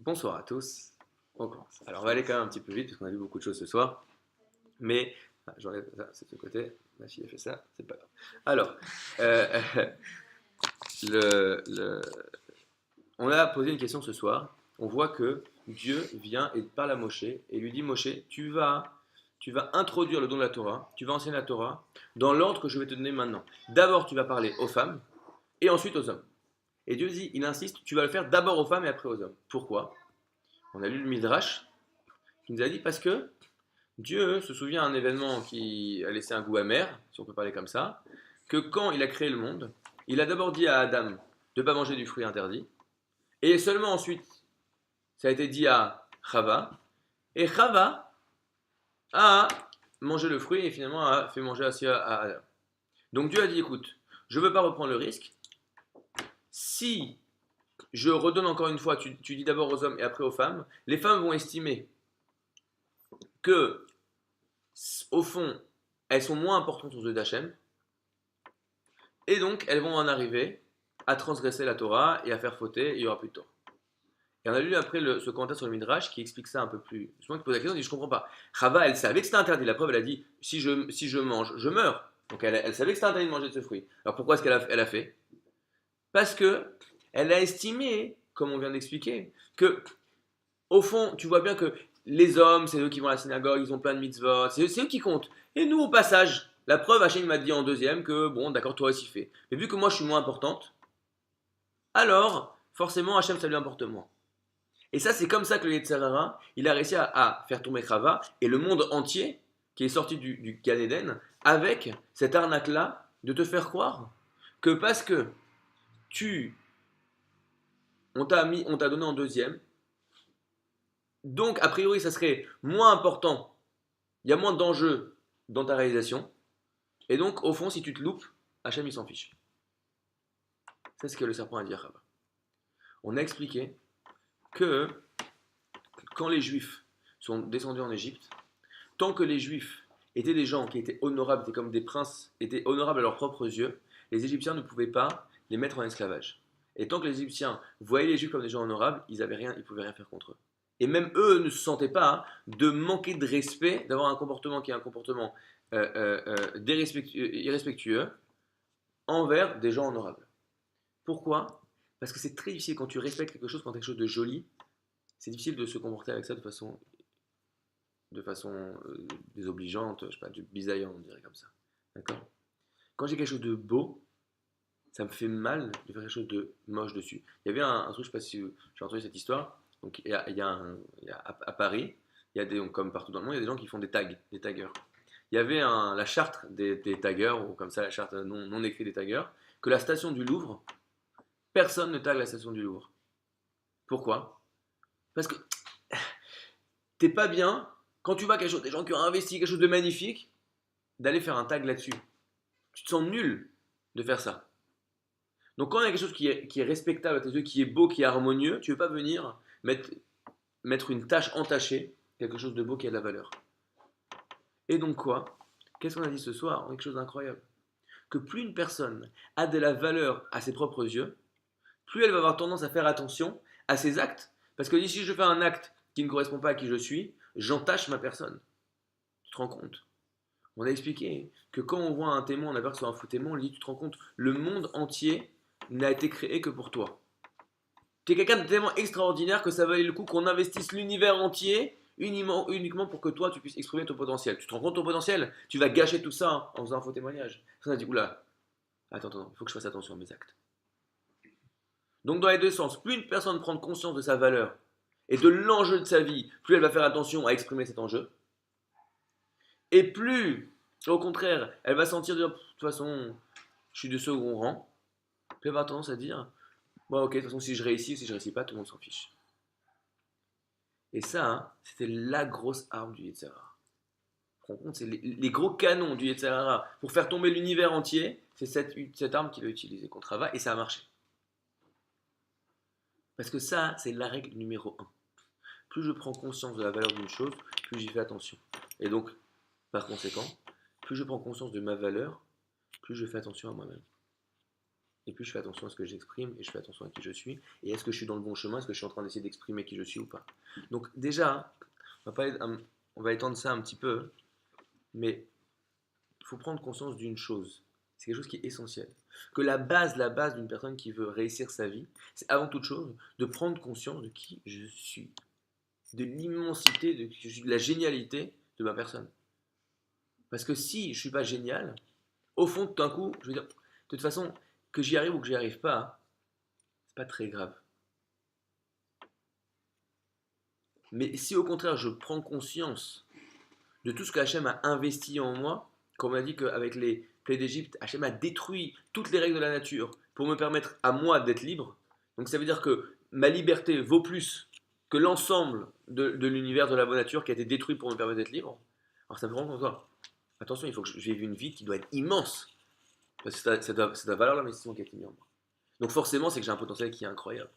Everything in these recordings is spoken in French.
Bonsoir à tous. On commence. Alors, on va aller quand même un petit peu vite parce qu'on a vu beaucoup de choses ce soir. Mais j'enlève ça, c'est de ce côté. Ma fille a fait ça, c'est pas grave. Alors, euh, le, le- on a posé une question ce soir. On voit que Dieu vient et parle à Moshe et lui dit Moshe, tu vas introduire le don de la Torah, tu vas enseigner la Torah dans l'ordre que je vais te donner maintenant. D'abord, tu vas parler aux femmes et ensuite aux hommes. Et Dieu dit, il insiste, tu vas le faire d'abord aux femmes et après aux hommes. Pourquoi? On a lu le Midrash qui nous a dit parce que Dieu se souvient d'un événement qui a laissé un goût amer, si on peut parler comme ça, que quand il a créé le monde, il a d'abord dit à Adam de ne pas manger du fruit interdit, et seulement ensuite, ça a été dit à Chava, et Chava a mangé le fruit et finalement a fait manger aussi à Adam. Donc Dieu a dit, écoute, je ne veux pas reprendre le risque, si je redonne encore une fois, tu dis d'abord aux hommes et après aux femmes, les femmes vont estimer que au fond, elles sont moins importantes aux yeux d'Hachem, et donc elles vont en arriver à transgresser la Torah et à faire fauter, et il n'y aura plus de Torah. Et on a lu après ce commentaire sur le Midrash qui explique ça un peu plus. Souvent, qui pose la question, il dit je comprends pas. Chava, elle savait que c'était interdit. La preuve, elle a dit si je mange, je meurs. Donc elle savait que c'était interdit de manger de ce fruit. Alors pourquoi est-ce qu'elle a fait? Parce que elle a estimé, comme on vient d'expliquer, que au fond, tu vois bien que les hommes, c'est eux qui vont à la synagogue, ils ont plein de mitzvot, c'est eux qui comptent. Et nous, au passage, la preuve, Hachem m'a dit en deuxième que, bon, d'accord, toi aussi fais. Mais vu que moi, je suis moins importante, alors, forcément, Hachem, ça lui importe moins. Et ça, c'est comme ça que le Yetzer Hara, il a réussi à faire tomber Chava et le monde entier, qui est sorti du Gan Eden, avec cette arnaque-là de te faire croire que parce que tu, on t'a donné en deuxième, donc, a priori, ça serait moins important, il y a moins d'enjeux dans ta réalisation, et donc, au fond, si tu te loupes, Hachem, il s'en fiche. C'est ce que le serpent a dit à Chava. On a expliqué que quand les Juifs sont descendus en Égypte, tant que les Juifs étaient des gens qui étaient honorables, étaient comme des princes, étaient honorables à leurs propres yeux, les Égyptiens ne pouvaient pas les mettre en esclavage. Et tant que les Égyptiens voyaient les Juifs comme des gens honorables, ils avaient rien, ils pouvaient rien faire contre eux. Et même eux ne se sentaient pas de manquer de respect, d'avoir un comportement qui est un comportement irrespectueux envers des gens honorables. Pourquoi? Parce que c'est très difficile quand tu respectes quelque chose, quand quelque chose de joli, c'est difficile de se comporter avec ça de façon désobligeante, je sais pas, du bisaillant, on dirait comme ça. D'accord? Quand j'ai quelque chose de beau, ça me fait mal de faire quelque chose de moche dessus. Il y avait un truc, je sais pas si j'ai entendu cette histoire. Donc à Paris, il y a donc, comme partout dans le monde, il y a des gens qui font des tags, des taggers. Il y avait la charte des taggers, ou comme ça la charte non écrite des taggers, que la station du Louvre, personne ne tague la station du Louvre. Pourquoi? Parce que t'es pas bien, quand tu vois quelque chose, des gens qui ont investi quelque chose de magnifique, d'aller faire un tag là-dessus. Tu te sens nul de faire ça. Donc quand il y a quelque chose qui est respectable à tes yeux, qui est beau, qui est harmonieux, tu ne veux pas venir mettre une tache entachée, quelque chose de beau qui a de la valeur. Et donc quoi? Qu'est-ce qu'on a dit ce soir? Quelque chose d'incroyable. Que plus une personne a de la valeur à ses propres yeux, plus elle va avoir tendance à faire attention à ses actes. Parce que si je fais un acte qui ne correspond pas à qui je suis, j'entache ma personne. Tu te rends compte? On a expliqué que quand on voit un témoin, on a peur que ce soit un faux témoin, on lui dit, tu te rends compte, le monde entier n'a été créé que pour toi. Tu es quelqu'un de tellement extraordinaire que ça valait le coup qu'on investisse l'univers entier uniquement pour que toi tu puisses exprimer ton potentiel. Tu te rends compte de ton potentiel? Tu vas gâcher tout ça en faisant un faux témoignage. Ça, on a dit, oula, attends, il faut que je fasse attention à mes actes. Donc dans les deux sens, plus une personne prend conscience de sa valeur et de l'enjeu de sa vie, plus elle va faire attention à exprimer cet enjeu. Et plus, au contraire, elle va sentir dire, de toute façon, je suis de second rang, puis elle va avoir tendance à dire, bon ok, de toute façon, si je réussis ou si je réussis pas, tout le monde s'en fiche. Et ça, hein, c'était la grosse arme du Yetzer Hara. Tu te rends compte, c'est les gros canons du Yetzer Hara pour faire tomber l'univers entier, c'est cette arme qu'il a utilisée contre Ava, et ça a marché. Parce que ça, c'est la règle numéro un. Plus je prends conscience de la valeur d'une chose, plus j'y fais attention. Et donc, par conséquent, plus je prends conscience de ma valeur, plus je fais attention à moi-même. Et puis je fais attention à ce que j'exprime et je fais attention à qui je suis. Et est-ce que je suis dans le bon chemin? Est-ce que je suis en train d'essayer d'exprimer qui je suis ou pas? Donc déjà, on va, on va étendre ça un petit peu, mais il faut prendre conscience d'une chose. C'est quelque chose qui est essentiel. Que la base d'une personne qui veut réussir sa vie, c'est avant toute chose de prendre conscience de qui je suis, de l'immensité, de la génialité de ma personne. Parce que si je ne suis pas génial, au fond, tout d'un coup, je veux dire, de toute façon, que j'y arrive ou que j'y arrive pas, hein, c'est pas très grave. Mais si au contraire je prends conscience de tout ce que Hachem a investi en moi, comme on a dit qu'avec les plaies d'Égypte, Hachem a détruit toutes les règles de la nature pour me permettre à moi d'être libre. Donc ça veut dire que ma liberté vaut plus que l'ensemble de l'univers de la bonne nature qui a été détruit pour me permettre d'être libre. Alors ça me rend compte, attention, il faut que j'ai une vie qui doit être immense. Parce que c'est la valeur de l'investissement qui a été mis en moi. Donc forcément, c'est que j'ai un potentiel qui est incroyable.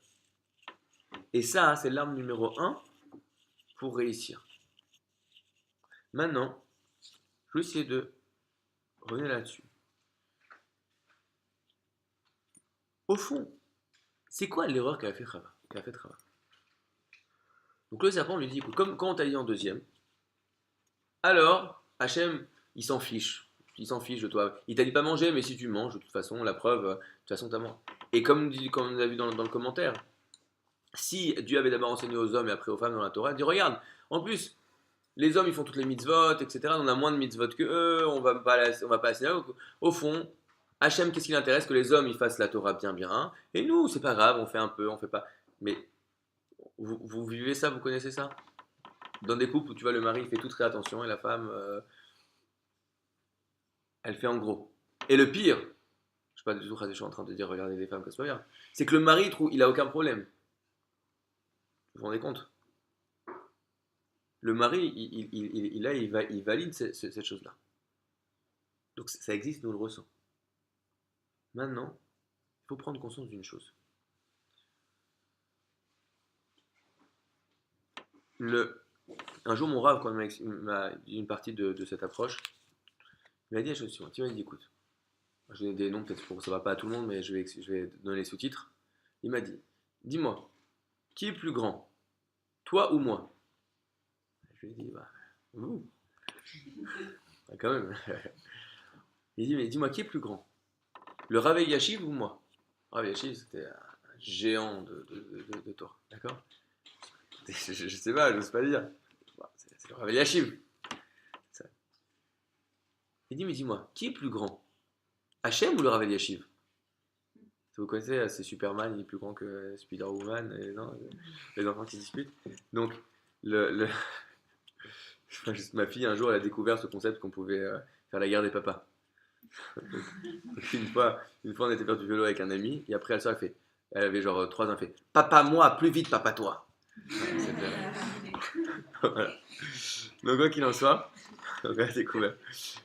Et ça, c'est l'arme numéro un pour réussir. Maintenant, je vais essayer de revenir là-dessus. Au fond, c'est quoi l'erreur qu'a fait Chava? Donc le serpent lui dit, écoute, comme quand on t'a dit en deuxième, alors Hachem, il s'en fiche. Il s'en fiche de toi. Il t'a dit pas manger, mais si tu manges, de toute façon, la preuve, de toute façon, t'as mangé. Et comme on a vu dans le commentaire, si Dieu avait d'abord enseigné aux hommes et après aux femmes dans la Torah, il dit regarde, en plus, les hommes ils font toutes les mitzvot, etc. On a moins de mitzvot que eux, on va pas à la synagogue. Au fond, Hachem, qu'est-ce qui l'intéresse? Que les hommes ils fassent la Torah bien bien. Et nous, c'est pas grave, on fait un peu, on fait pas. Mais vous vivez ça, vous connaissez ça? Dans des couples où tu vois le mari il fait tout très attention et la femme, elle fait en gros. Et le pire, je sais pas du tout, je suis en train de dire regardez les femmes que ça soit bien, c'est que le mari il a aucun problème. Vous vous rendez compte? Le mari, il valide cette chose-là. Donc ça existe, nous le ressent. Maintenant, il faut prendre conscience d'une chose. Un jour, mon rave, quand il m'a dit une partie de cette approche, il m'a dit la chose suivante. Il m'a dit, écoute, je vais donner des noms, peut-être pour que ça ne va pas à tout le monde, mais je vais donner les sous-titres. Il m'a dit, dis-moi, qui est plus grand, toi ou moi? Je lui ai dit, bah, vous. Bah, quand même. Il dit, mais dis-moi, qui est plus grand? Le Rav Yashiv ou moi? Rav Yashiv, c'était un géant de Torah, d'accord? Je sais pas, je n'ose pas le dire. Bah, c'est le Rav Yashiv. Il dit, mais dis-moi, qui est plus grand? Hachem ou le Rav Yashiv? Vous connaissez, c'est Superman, il est plus grand que Spider-Woman, et non, les enfants qui disputent. Donc, le ma fille, un jour, elle a découvert ce concept qu'on pouvait faire la guerre des papas. Une fois, on était faire du vélo avec un ami, et après, elle avait genre 3 ans, elle fait papa, moi, plus vite, papa, toi. Voilà. Donc, quoi qu'il en soit, donc, elle a découvert.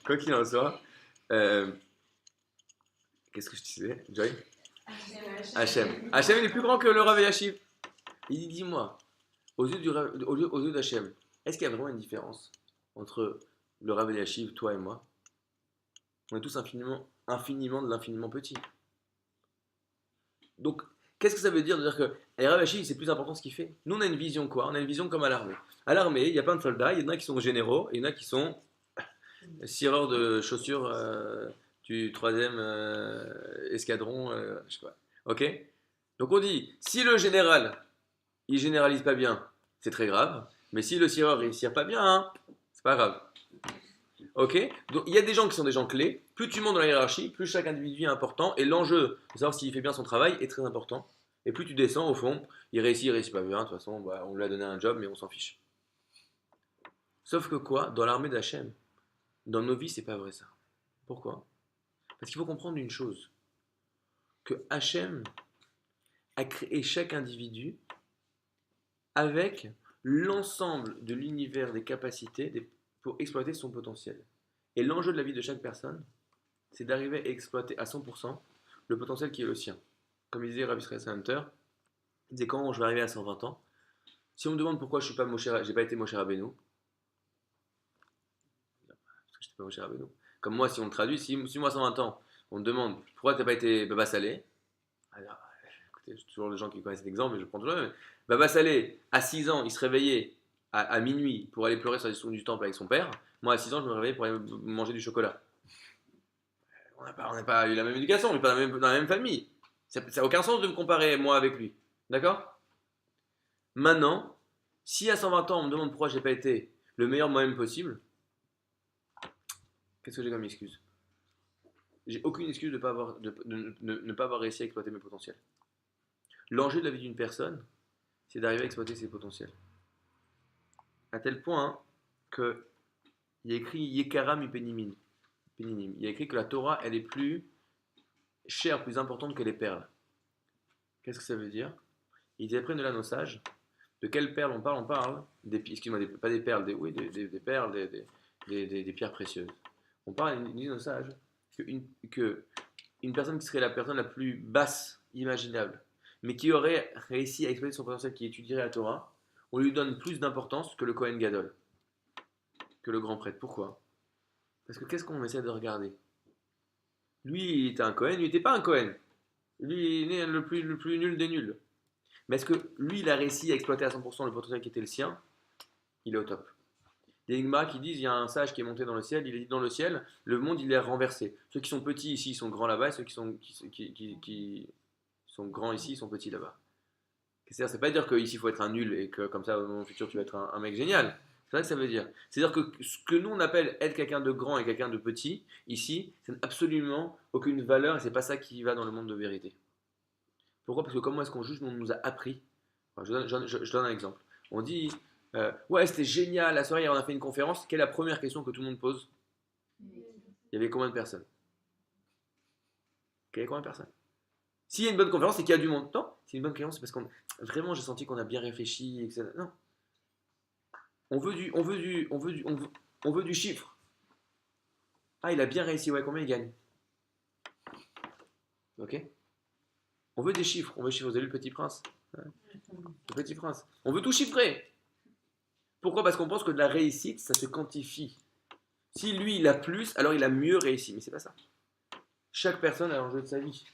Quoi qu'il en soit, euh, qu'est-ce que je disais, Joy? Hachem. Hachem, il est plus grand que le Rav Yashiv. Il dit, dis-moi, aux yeux d'Hachem, est-ce qu'il y a vraiment une différence entre le Rav Yashiv, toi et moi? On est tous infiniment de l'infiniment petit. Donc, qu'est-ce que ça veut dire de dire que Rav Yashiv, c'est plus important ce qu'il fait? Nous, on a une vision quoi? On a une vision comme à l'armée. À l'armée, il y a plein de soldats, il y en a qui sont généraux, et il y en a qui sont cireurs de chaussures du 3e escadron, je sais pas. Ok? Donc on dit, si le général, il généralise pas bien, c'est très grave. Mais si le cireur, il cire pas bien, hein, c'est pas grave. Ok? Donc il y a des gens qui sont des gens clés. Plus tu montes dans la hiérarchie, plus chaque individu est important. Et l'enjeu de savoir s'il fait bien son travail est très important. Et plus tu descends, au fond, il réussit pas bien. De toute façon, bah, on lui a donné un job, mais on s'en fiche. Sauf que quoi? Dans l'armée d'Hachem, dans nos vies, c'est pas vrai ça. Pourquoi? Parce qu'il faut comprendre une chose. Que Hachem a créé chaque individu avec l'ensemble de l'univers des capacités pour exploiter son potentiel. Et l'enjeu de la vie de chaque personne, c'est d'arriver à exploiter à 100% le potentiel qui est le sien. Comme il disait Rabbi Israël Hunter, il disait quand je vais arriver à 120 ans, si on me demande pourquoi je n'ai pas été Moshe Rabbeinu, parce que je n'étais pas Moshe Rabbeinu. Comme moi, si on le traduit, si moi à 120 ans, on me demande pourquoi tu n'as pas été Baba Saleh, Alors, écoutez, j'ai toujours les gens qui connaissent l'exemple, mais je prends toujours le même. Baba Salé, à 6 ans, il se réveillait à minuit pour aller pleurer sur les sons du temple avec son père. Moi, à 6 ans, je me réveillais pour aller manger du chocolat. On n'a pas eu la même éducation, on n'est pas dans la même famille. Ça n'a aucun sens de me comparer, moi, avec lui. D'accord? Maintenant, si à 120 ans, on me demande pourquoi j'ai pas été le meilleur moi-même possible, qu'est-ce que j'ai comme excuse? J'ai aucune excuse de, pas avoir, de ne pas avoir réussi à exploiter mes potentiels. L'enjeu de la vie d'une personne, c'est d'arriver à exploiter ses potentiels. À tel point que il y a écrit Yekara mi peninim. Il y a écrit que la Torah, elle est plus chère, plus importante que les perles. Qu'est-ce que ça veut dire? Ils apprennent de là nos sages. De quelles perles on parle? On parle excuse-moi, pas des perles, oui, des perles, des pierres précieuses. On parle, ils disent nos sages, que une personne qui serait la personne la plus basse imaginable, mais qui aurait réussi à exploiter son potentiel, qui étudierait la Torah, on lui donne plus d'importance que le Kohen Gadol, que le grand prêtre. Pourquoi? Parce que qu'est-ce qu'on essaie de regarder? Lui, il était un Kohen, lui, il n'était pas un Kohen. Lui, il est le plus nul des nuls. Mais est-ce que lui, il a réussi à exploiter à 100% le potentiel qui était le sien? Il est au top. Des Enigmas qui disent il y a un sage qui est monté dans le ciel, il est dit dans le ciel, le monde il est renversé. Ceux qui sont petits ici, ils sont grands là-bas, et ceux qui sont grands ici, ils sont petits là-bas. C'est-à-dire, c'est pas dire qu'ici il faut être un nul et que comme ça, dans le futur, tu vas être un mec génial. C'est ça que ça veut dire. C'est-à-dire que ce que nous on appelle être quelqu'un de grand et quelqu'un de petit, ici, ça n'a absolument aucune valeur et c'est pas ça qui va dans le monde de vérité. Pourquoi? Parce que comment est-ce qu'on juge? On nous a appris. Enfin, je donne un exemple. On dit ouais, c'était génial, la soirée, on a fait une conférence. Quelle est la première question que tout le monde pose? Il y avait combien de personnes? Il y avait combien de personnes? S'il y a une bonne conférence, c'est qu'il y a du monde. Non, c'est une bonne conférence, c'est parce qu'on vraiment j'ai senti qu'on a bien réfléchi, etc. Non, on veut du chiffre. Ah, il a bien réussi, ouais, combien il gagne? Ok? On veut des chiffres, on veut des chiffres. Vous avez lu le Petit Prince? Ouais. Le Petit Prince. On veut tout chiffrer. Pourquoi? Parce qu'on pense que de la réussite, ça se quantifie. Si lui, il a plus, alors il a mieux réussi. Mais c'est pas ça. Chaque personne a l'enjeu de sa vie.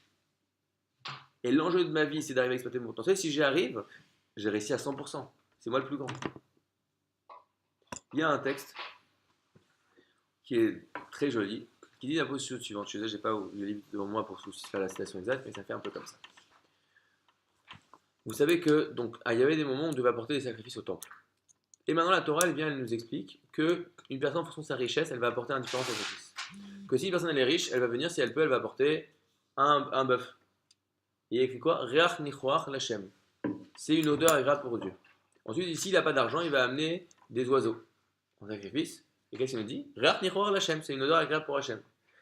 Et l'enjeu de ma vie, c'est d'arriver à exploiter mon potentiel. Si j'y arrive, j'ai réussi à 100%. C'est moi le plus grand. Il y a un texte qui est très joli, qui dit la position suivante. Je n'ai pas le livre devant moi pour faire la citation exacte, mais ça fait un peu comme ça. Vous savez que donc il y avait des moments où on devait apporter des sacrifices au temple. Et maintenant la Torah, elle nous explique que une personne en fonction de sa richesse, elle va apporter un différent sacrifice. Que si une personne elle est riche, elle va venir, si elle peut, elle va apporter un bœuf. Et il y a écrit quoi? Reach nichoach lachem. C'est une odeur agréable pour Dieu. Ensuite, s'il n'a pas d'argent, il va amener des oiseaux en sacrifice. Et qu'est-ce qu'il nous dit? Reach nichoach lachem. C'est une odeur agréable pour Hachem.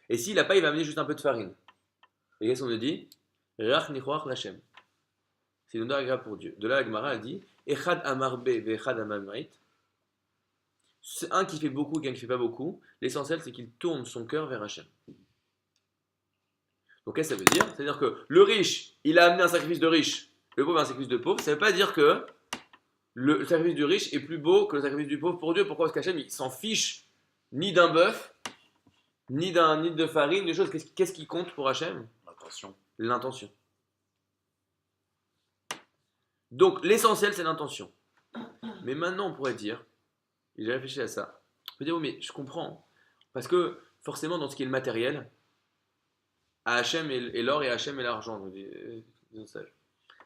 Et s'il n'a pas, il va amener juste un peu de farine. Et qu'est-ce qu'on nous dit? Reach nichoach lachem. C'est une odeur agréable pour Dieu. De là, la Gemara a dit Echad amarbe ve'echad amamait. C'est un qui fait beaucoup et un qui ne fait pas beaucoup. L'essentiel, c'est qu'il tourne son cœur vers Hachem. Donc, qu'est-ce que ça veut dire? C'est-à-dire que le riche, il a amené un sacrifice de riche, le pauvre un sacrifice de pauvre. Ça ne veut pas dire que le sacrifice du riche est plus beau que le sacrifice du pauvre pour Dieu. Pourquoi? Parce qu'Hachem, il s'en fiche ni d'un bœuf, ni de farine, des choses. Qu'est-ce qui compte pour Hachem? L'intention. L'intention. Donc, l'essentiel, c'est l'intention. Mais maintenant, on pourrait dire, et j'ai réfléchi à ça, on peut dire, oui, mais je comprends. Parce que, forcément, dans ce qui est le matériel, à Hachem et l'or et à Hachem et l'argent.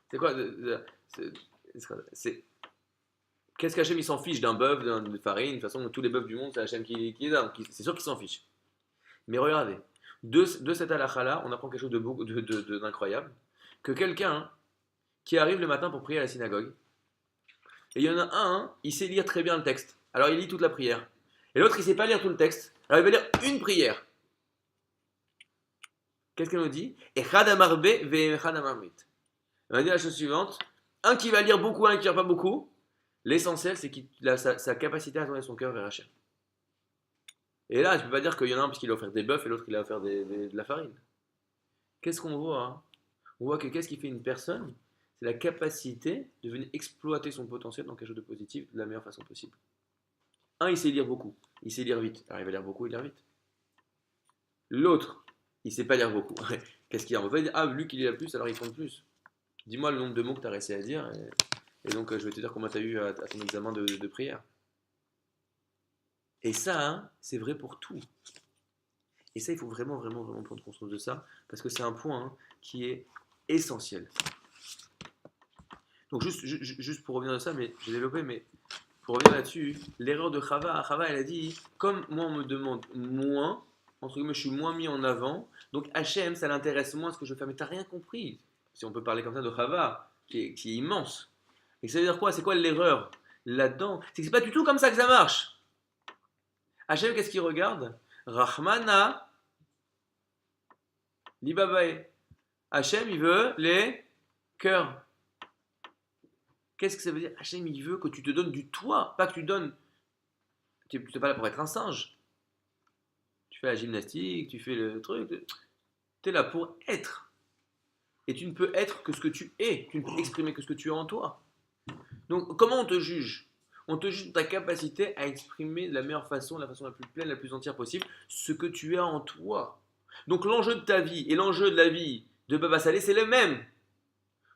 C'est quoi? C'est, qu'est-ce qu'Hachem il s'en fiche d'un bœuf, de farine? De toute façon, tous les bœufs du monde, c'est Hachem qui les donne. C'est sûr qu'il s'en fiche. Mais regardez, de cette halakha-là, on apprend quelque chose d'incroyable. Que quelqu'un qui arrive le matin pour prier à la synagogue, et il y en a un, il sait lire très bien le texte. Alors il lit toute la prière. Et l'autre, il ne sait pas lire tout le texte. Alors il va lire une prière. Qu'est-ce qu'elle nous dit? Echad amarbe ve'echad amarmit. On va dire la chose suivante. Un qui va lire beaucoup, un qui ne lire pas beaucoup. L'essentiel, c'est qu'il a sa capacité à tourner son cœur vers Hachem. Et là, tu ne peux pas dire qu'il y en a un parce qu'il a offert des bœufs et l'autre il a offert de la farine. Qu'est-ce qu'on voit, hein? On voit que qu'est-ce qui fait une personne? C'est la capacité de venir exploiter son potentiel dans quelque chose de positif de la meilleure façon possible. Un, il sait lire beaucoup, il sait lire vite. Alors il va lire beaucoup, il lire vite. L'autre, il ne sait pas lire beaucoup. Qu'est-ce qu'il y a? On va pas dire, ah, lui qu'il a plus, alors il compte plus. Dis-moi le nombre de mots que tu as réussi à dire, et donc je vais te dire combien tu as eu à ton examen de prière. Et ça, hein, c'est vrai pour tout. Et ça, il faut vraiment, vraiment, vraiment prendre conscience de ça, parce que c'est un point hein, qui est essentiel. Donc juste pour revenir à ça, mais j'ai développé, mais pour revenir là-dessus, l'erreur de Chava, elle a dit, comme moi on me demande moins, entre guillemets, je suis moins mis en avant, donc Hachem, ça l'intéresse moins ce que je fais. Mais t'as rien compris, si on peut parler comme ça de Chava, qui est immense. Et ça veut dire quoi? C'est quoi l'erreur là-dedans? C'est que c'est pas du tout comme ça que ça marche. Hachem, qu'est-ce qu'il regarde? Rahmana Libabae. Hachem, il veut les cœurs. Qu'est-ce que ça veut dire? Hachem, il veut que tu te donnes du toi, pas que tu donnes. Tu n'es pas là pour être un singe. Tu fais la gymnastique, tu fais le truc. Tu es là pour être. Et tu ne peux être que ce que tu es. Tu ne peux exprimer que ce que tu as en toi. Donc, comment on te juge? On te juge de ta capacité à exprimer de la meilleure façon, de la façon la plus pleine, la plus entière possible, ce que tu as en toi. Donc, l'enjeu de ta vie et l'enjeu de la vie de Baba Salé, c'est le même.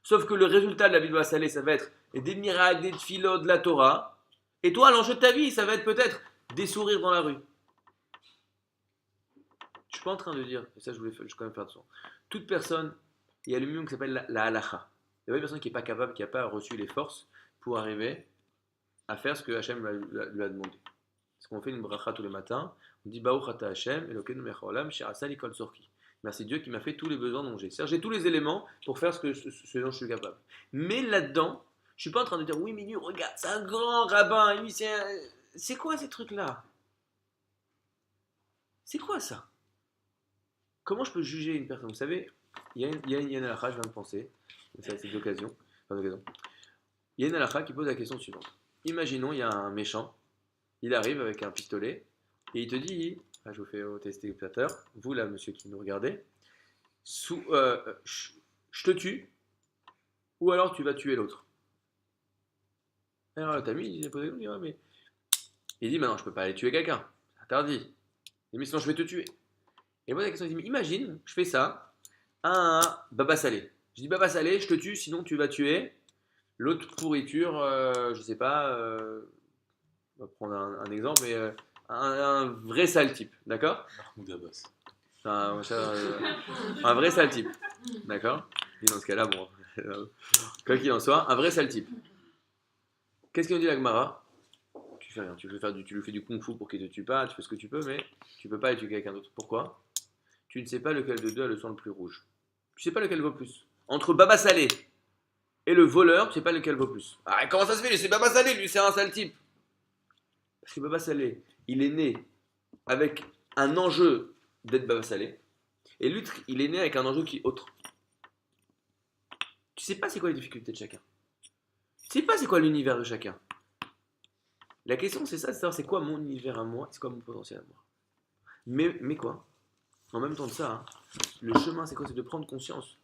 Sauf que le résultat de la vie de Baba Salé, ça va être des miracles, des tfilotes, de la Torah. Et toi, l'enjeu de ta vie, ça va être peut-être des sourires dans la rue. Je suis pas en train de dire, et ça je vais quand même faire de son. Toute personne, il y a le minimum qui s'appelle la halacha. Il y a une personne qui n'est pas capable, qui n'a pas reçu les forces pour arriver à faire ce que Hachem lui a demandé. Parce qu'on fait une bracha tous les matins, on dit Baruch ata Hachem, Elokeinu melech haolam, she'asa kol tzorki. Merci Dieu qui m'a fait tous les besoins dont j'ai. C'est-à-dire j'ai tous les éléments pour faire ce dont je suis capable. Mais là-dedans, je suis pas en train de dire oui mais lui regarde, c'est un grand rabbin, lui c'est quoi ces trucs-là? C'est quoi ça? Comment je peux juger une personne? Vous savez, il y a une halakha, je viens de penser, c'est l'occasion. Il y a une halakha qui pose la question suivante. Imaginons, il y a un méchant, il arrive avec un pistolet, et il te dit, je vous fais au téléspectateur, vous là, monsieur qui nous regardez, je te tue, ou alors tu vas tuer l'autre. Alors t'as mis, il dit, mais... Il dit, non, je peux pas aller tuer quelqu'un, c'est interdit. Il dit, mais sinon je vais te tuer. Et moi la question, il dit, mais imagine, je fais ça à un Baba Salé. Je dis, Baba Salé, je te tue, sinon tu vas tuer l'autre pourriture, je sais pas, on va prendre un exemple, mais un vrai sale type, d'accord? Mahmoud Abbas. Un vrai sale type, d'accord? Et dans ce cas-là, bon, quoi qu'il en soit, un vrai sale type. Qu'est-ce qu'il nous dit la Gemara? Tu fais rien, tu lui fais du kung-fu pour qu'il te tue pas, tu fais ce que tu peux, mais tu peux pas aller tuer quelqu'un d'autre. Pourquoi? Tu ne sais pas lequel de deux a le sang le plus rouge. Tu sais pas lequel vaut plus. Entre Baba Salé et le voleur, tu sais pas lequel vaut plus. Ah, comment ça se fait? C'est Baba Salé, lui, c'est un sale type. Parce que Baba Salé, il est né avec un enjeu d'être Baba Salé, et l'autre, il est né avec un enjeu qui est autre. Tu sais pas c'est quoi les difficultés de chacun. Tu sais pas c'est quoi l'univers de chacun. La question c'est ça, c'est savoir c'est quoi mon univers à moi, c'est quoi mon potentiel à moi. Mais quoi? En même temps de ça, hein, le chemin c'est quoi? C'est de prendre conscience.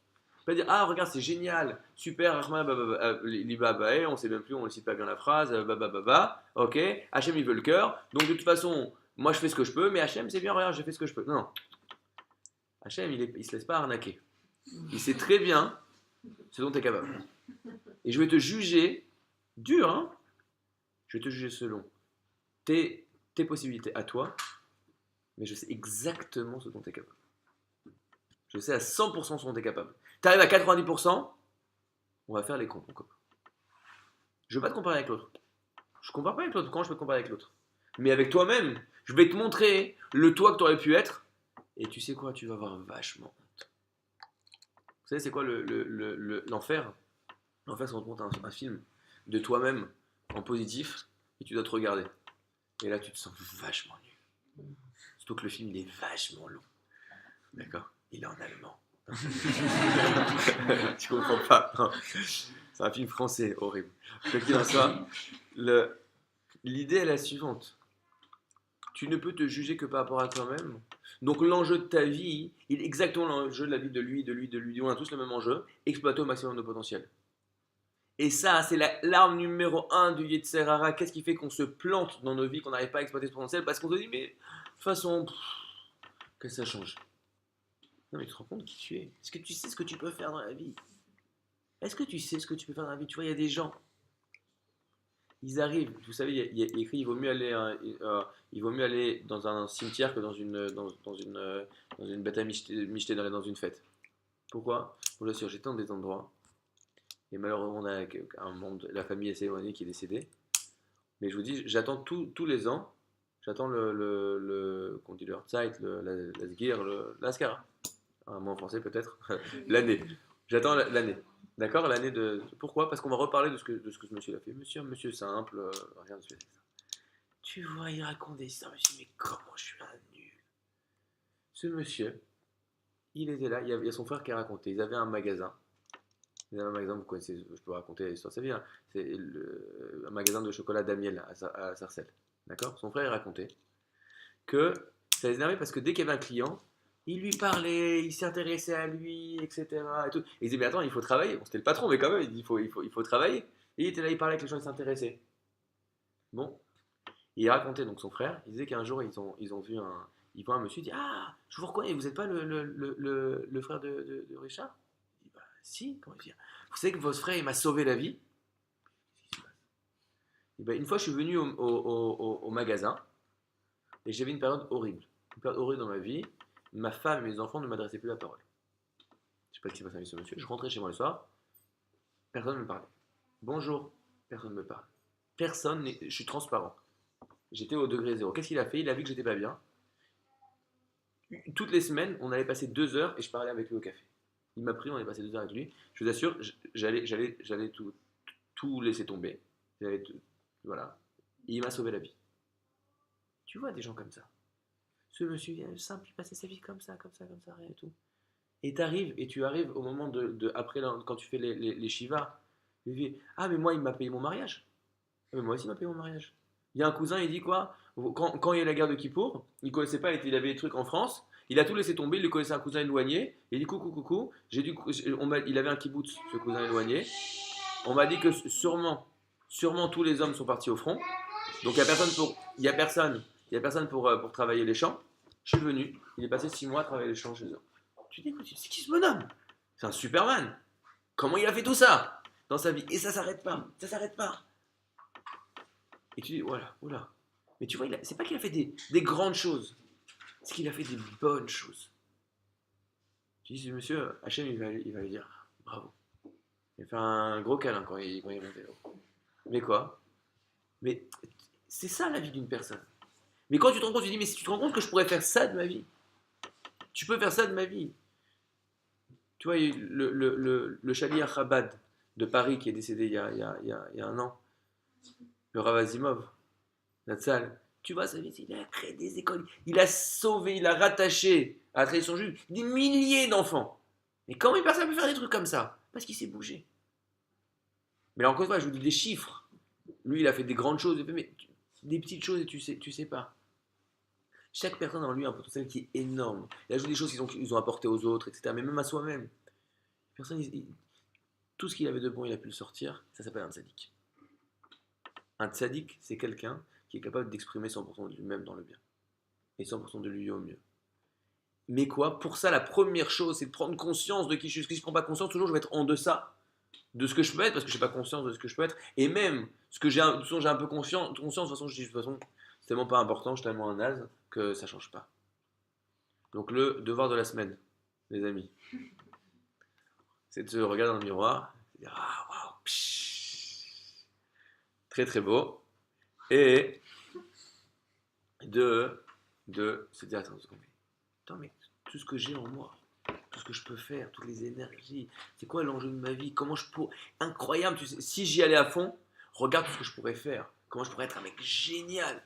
Pas dire ah regarde c'est génial, super, Libabae, on sait même plus, on ne cite pas bien la phrase, baba, ok, Hachem il veut le cœur, donc de toute façon, moi je fais ce que je peux, mais Hachem c'est bien, regarde, j'ai fait ce que je peux. Non, Hachem il se laisse pas arnaquer. Il sait très bien ce dont tu es capable. Et je vais te juger, dur, hein, je vais te juger selon tes possibilités à toi, mais je sais exactement ce dont tu es capable. Je sais à 100% ce dont tu es capable. Tu arrives à 90%, on va faire les comptes, mon copain. Je ne veux pas te comparer avec l'autre. Je ne compare pas avec l'autre. Quand je peux te comparer avec l'autre? Mais avec toi-même, je vais te montrer le toi que tu aurais pu être. Et tu sais quoi? Tu vas avoir vachement honte. Vous savez, c'est quoi l'enfer? L'enfer, c'est quand on te montre un film de toi-même en positif et tu dois te regarder. Et là, tu te sens vachement nul. Surtout que le film, il est vachement long. D'accord? Il est en allemand. Tu comprends pas. Non. C'est un film français, horrible. Quoi qu'il en soit, l'idée est la suivante. Tu ne peux te juger que par rapport à toi-même. Donc l'enjeu de ta vie, il est exactement l'enjeu de la vie de lui. On a tous le même enjeu. Exploiter au maximum nos potentiels. Et ça, c'est l'arme numéro 1 du Yetzer Hara. Qu'est-ce qui fait qu'on se plante dans nos vies, qu'on n'arrive pas à exploiter ce potentiel? Parce qu'on se dit, mais de toute façon, que ça change. Non, mais tu te rends compte qui tu es? Est-ce que tu sais ce que tu peux faire dans la vie? Est-ce que tu sais ce que tu peux faire dans la vie? Tu vois, il y a des gens, ils arrivent, vous savez, il y a écrit il vaut mieux aller dans un cimetière que dans une bête à micheter dans une fête. Pourquoi? Je vous l'assure, j'étais dans des endroits, et malheureusement, on a un monde, la famille assez éloignée qui est décédée. Mais je vous dis, j'attends tous les ans, j'attends qu'on dit le Zeit, la Sgir, l'Askara. Un mot en français peut-être, l'année. J'attends l'année. D'accord. L'année de. Pourquoi? Parce qu'on va reparler de ce que ce monsieur a fait. Monsieur simple, rien de spécial. Tu vois, il raconte des histoires. Je me suis dit, mais comment je suis un nul. Ce monsieur, il était là, il y a son frère qui a raconté. Ils avaient un magasin. Vous connaissez, je peux raconter l'histoire de sa vie, hein. C'est un magasin de chocolat Damiel à Sarcelles. D'accord. Son frère a raconté que ça les énervait parce que dès qu'il y avait un client, il lui parlait, il s'intéressait à lui, etc. Et, tout. Et il disait, mais attends, il faut travailler. Bon, c'était le patron, mais quand même, il dit, il faut travailler. Et il était là, il parlait avec les gens, il s'intéressait. Bon, et il racontait donc son frère, il disait qu'un jour, ils ont vu ils voient un monsieur, il dit, ah, je vous reconnais, vous n'êtes pas le frère de Richard? Il dit, bah si, comment il dit, vous savez que votre frère, il m'a sauvé la vie. Et ben, une fois, je suis venu au magasin, et j'avais une période horrible dans ma vie. Ma femme et mes enfants ne m'adressaient plus la parole. Je sais pas ce qui s'est passé avec ce monsieur. Je rentrais chez moi le soir, personne ne me parlait. Bonjour, personne ne me parle. Je suis transparent. J'étais au degré zéro. Qu'est-ce qu'il a fait? Il a vu que j'étais pas bien. Toutes les semaines, on allait passer 2 heures et je parlais avec lui au café. Il m'a pris, on allait passer 2 heures avec lui. Je vous assure, j'allais tout laisser tomber. Voilà. Et il m'a sauvé la vie. Tu vois des gens comme ça. Ce monsieur, il est simple, il passait sa vie comme ça, rien et tout. Et tu arrives au moment après, quand tu fais les shivas, il dit, ah, mais moi, il m'a payé mon mariage. Ah, mais moi aussi, il m'a payé mon mariage. Il y a un cousin, il dit quoi? Quand il y a eu la guerre de Kippour, il ne connaissait pas, il avait des trucs en France, il a tout laissé tomber, il connaissait un cousin éloigné, il dit coucou, coucou, il avait un kibbutz, ce cousin éloigné. On m'a dit que sûrement tous les hommes sont partis au front, donc il y a personne pour travailler les champs. Je suis venu, il est passé 6 mois à travailler les champs chez eux. Tu dis, écoute, c'est qui ce bonhomme? C'est un Superman. Comment il a fait tout ça dans sa vie? Et ça s'arrête pas, ça s'arrête pas. Et tu dis, voilà, voilà. Mais tu vois, c'est pas qu'il a fait des grandes choses, c'est qu'il a fait des bonnes choses. Tu dis, monsieur, Hachem, il va lui dire, bravo. Il va faire un gros câlin quand il est monté là-haut. Mais quoi? Mais c'est ça la vie d'une personne. Mais quand tu te rends compte, tu dis, mais si tu te rends compte que je pourrais faire ça de ma vie, tu peux faire ça de ma vie. Tu vois, le Shaliach Chabad de Paris qui est décédé il y a un an, le Rav Azimov, Natsal, tu vois, sa vie, il a créé des écoles, il a sauvé, il a rattaché à la tradition juive des milliers d'enfants. Mais comment personne ne peut faire des trucs comme ça? Parce qu'il s'est bougé. Mais là, encore une fois, je vous dis des chiffres. Lui, il a fait des grandes choses, mais des petites choses et tu sais pas. Chaque personne en lui a un potentiel qui est énorme. Il ajoute des choses qu'ils ont apportées aux autres, etc. Mais même à soi-même. Tout ce qu'il avait de bon, il a pu le sortir. Ça s'appelle un tzaddik. Un tzaddik, c'est quelqu'un qui est capable d'exprimer 100% de lui-même dans le bien. Et 100% de lui au mieux. Mais quoi? Pour ça, la première chose, c'est de prendre conscience de qui je suis. Parce que si je ne prends pas conscience, toujours, je vais être en deçà de ce que je peux être, parce que je n'ai pas conscience de ce que je peux être. Et même, ce que j'ai un peu conscience, de toute façon, je dis, de toute façon, c'est tellement pas important, je suis tellement un naze, que ça ne change pas. Donc le devoir de la semaine, les amis, c'est de se regarder dans le miroir, et de dire, ah, waouh, très très beau, et de se dire, attends, mais tout ce que j'ai en moi, tout ce que je peux faire, toutes les énergies, c'est quoi l'enjeu de ma vie? Comment je pourrais... Incroyable, tu sais, si j'y allais à fond, regarde tout ce que je pourrais faire, comment je pourrais être un mec génial.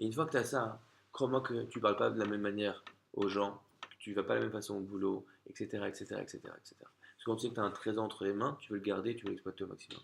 Et une fois que tu as ça, crois-moi que tu ne parles pas de la même manière aux gens, que tu ne vas pas de la même façon au boulot, etc. Parce que quand tu sais que tu as un trésor entre les mains, tu veux le garder, tu veux l'exploiter au maximum.